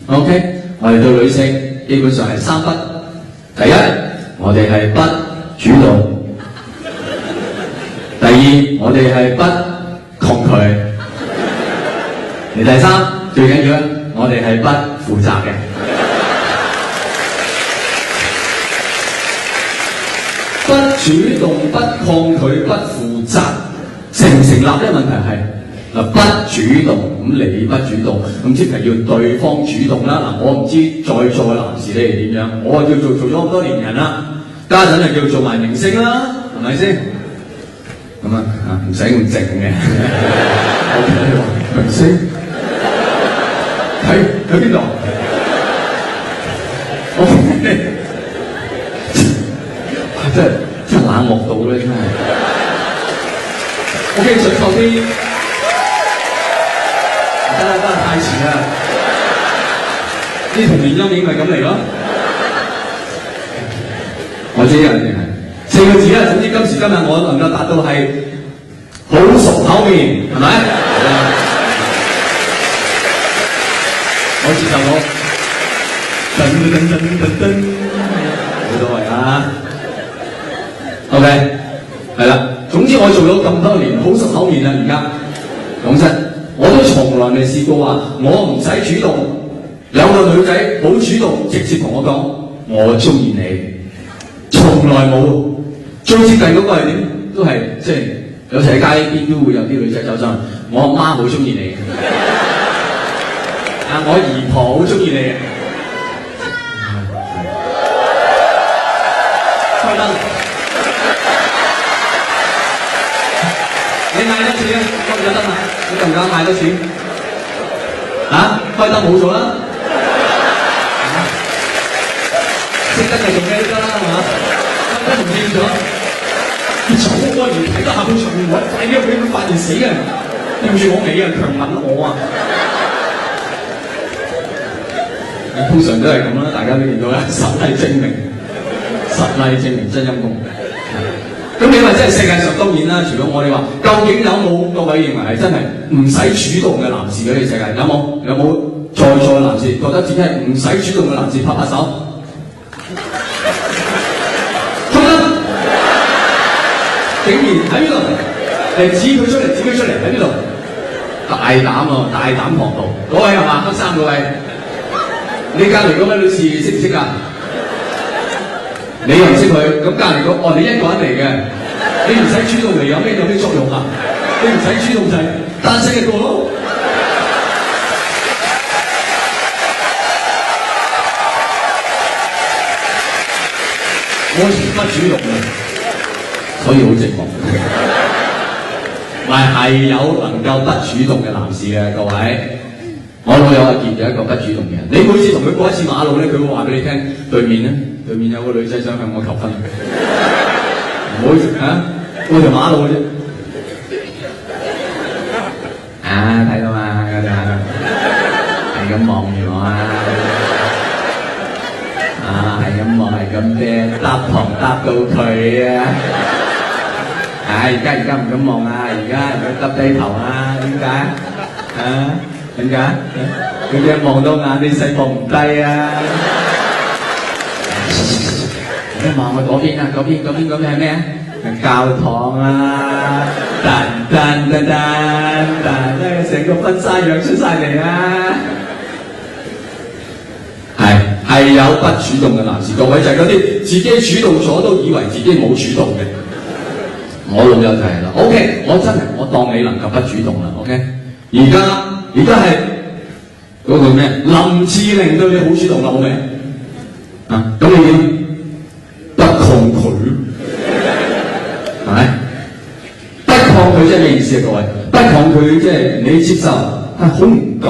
OK， 我哋對女性基本上係三不。第一，我哋係不主動；第二，我哋係不抗拒；而第三，最緊要我哋係不負責嘅。不主動、不抗拒、不負責，成唔成立呢？問題係嗱，不主動咁你不主動，咁即係要對方主動啦。嗱，我唔知在座嘅男士你哋點樣，我叫做咗咁多年人啦，家陣就叫做埋明星啦，係咪先？咁啊唔使咁靜嘅。明星喺邊度？真係冷漠到咧，真係。OK， 上錯啲，得啦，太遲啦。啲童年陰影咪咁嚟咯。我知啊，係4個字啦。總之今時今日我能夠達到係好熟口面，係咪？我接受我。冇所謂啊。OK， 係啦。總之我做咗咁多年，好熟口面啦。而家講真，我都從來未試過話，我唔使主動，有個女仔好主動，直接同我講我中意你，從來冇。最接近嗰個係點？都係即係有時喺街邊都會有啲女仔走上嚟，我阿媽好中意你，我姨婆好中意你。開燈。你嗌多次啊！開咗燈啦，你夠唔夠嗌多次？開燈冇咗啦，熄燈就做咩都得啦，係嘛？開燈唔見咗，你走開而睇得下佢場面，快啲俾佢發現死嘅，對住我尾啊，強吻我啊！通常都係咁啦，大家都見到啦，實例證明真陰公。咁你話真係世界上當然啦，除咗我哋話，究竟有冇各位認為係真係唔使主動嘅男士嘅呢個世界？有冇在座嘅男士覺得自己係唔使主動嘅男士？拍拍手。開燈。竟然喺呢度，指佢出嚟喺呢度，大膽喎，大膽狂徒。嗰位係嘛？黑衫嗰位，你隔離嗰位女士識唔識㗎？你又唔識佢，咁隔離個你一個人嚟嘅，你唔使主動嚟有咩作用啊？你唔使主動就係單身一個咯。我不主動嘅，所以好寂寞。係有能夠不主動嘅男士嘅各位。我老友阿傑有一個不主動嘅人，你每次同佢過一次馬路咧，佢會話俾你聽，對面有個女仔想向我求婚，唔好過條馬路啫。睇到嘛，係咁望住我係咁望，係咁啫，搭堂搭到佢啊！而家唔敢望啊，而家耷低頭啊，點解？點解？佢一望到眼，你細望唔低啊！你望我嗰邊啊，嗰邊係咩啊？教堂啊！成個婚紗樣出晒嚟啦！係有不主動嘅男士，各位就係嗰啲自己主動咗都以為自己冇主動嘅。我老友就係啦。OK， 我當你能夠不主動啦。OK， 而家係嗰個咩？林志玲對你好主動啦，好未？咁你點？不抗拒，係咪？不抗拒即係咩意思啊？各位，不抗拒即係你接受，好唔緊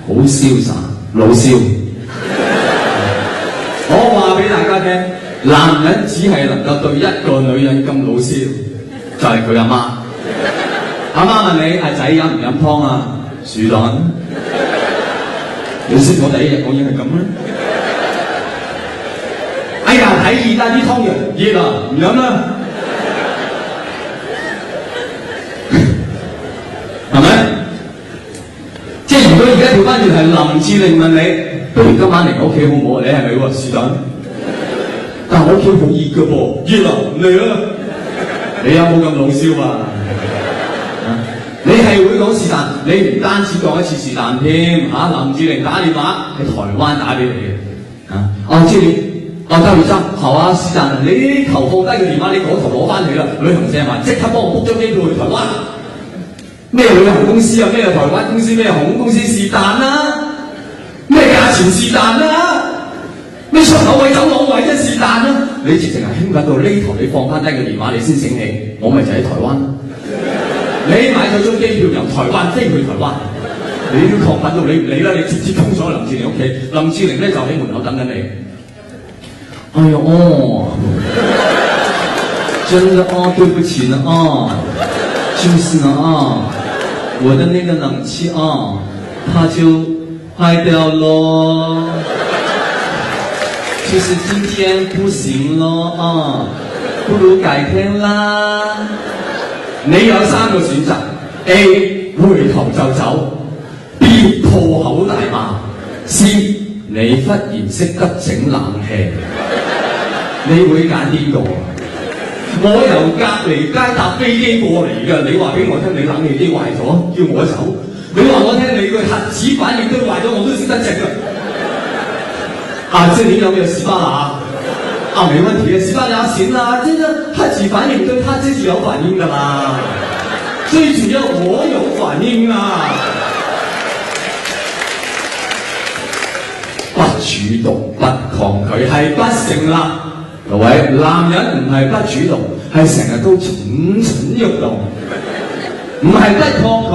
好瀟灑，老蕭。我話俾大家聽，男人只係能夠對一個女人咁老蕭，就係佢阿媽。阿媽問你：阿仔飲唔飲湯啊？樹蛋，你識我第一日講嘢係咁啦。哎呀，睇熱啦，啲湯熱啊，唔飲啦，係咪？即係如果而家調翻轉住係林志玲問你，不如今晚嚟我屋企好唔好？你係咪喎？是但。但係我屋企好熱㗎噃，熱啊嚟啊！你有冇咁老燒啊？你係會講是但，你唔單止講一次是但添嚇。林志玲打電話喺台灣打俾你嘅嚇。哦，志玲，哦，周月生，好啊，是但，你呢頭放低個電話，你嗰頭攞翻嚟啦。旅行社話即刻幫我 book 咗機票去台灣。咩旅行公司啊？咩台灣公司？咩航空公司？是但啦。咩價錢是但啦？咩出口位走廊位啫是但啦。你直情係興奮到呢頭，你放翻低個電話，你先醒起，我咪就喺台灣。你買咗張機票由台灣飛去台灣，你都確診到你唔理啦，你直接衝咗林志玲屋企，林志玲咧就喺門口等緊你。哎呀哦，真的哦，對不起呢哦，就是呢哦，我的那個冷氣哦，它就壞掉咯，就是今天不行咯哦，不如改天啦。你有三個選擇 ：A 回頭就走 ，B 破口大罵 ，C 你忽然識得整冷氣。你會揀邊個？我由隔離街搭飛機過嚟㗎，你話俾我聽你冷氣機壞咗，叫我走。你話我聽你個核子反應堆壞咗，我都識得整㗎。啊，這裡有沒有十八拿？啊，沒問題，18拿行啦，這個核子反應堆它自己有反應的啦，最主要我有反應啊，不主動不抗拒係不成立。各位，男人唔係不主動，係成日都蠢蠢欲動，唔係不抗拒，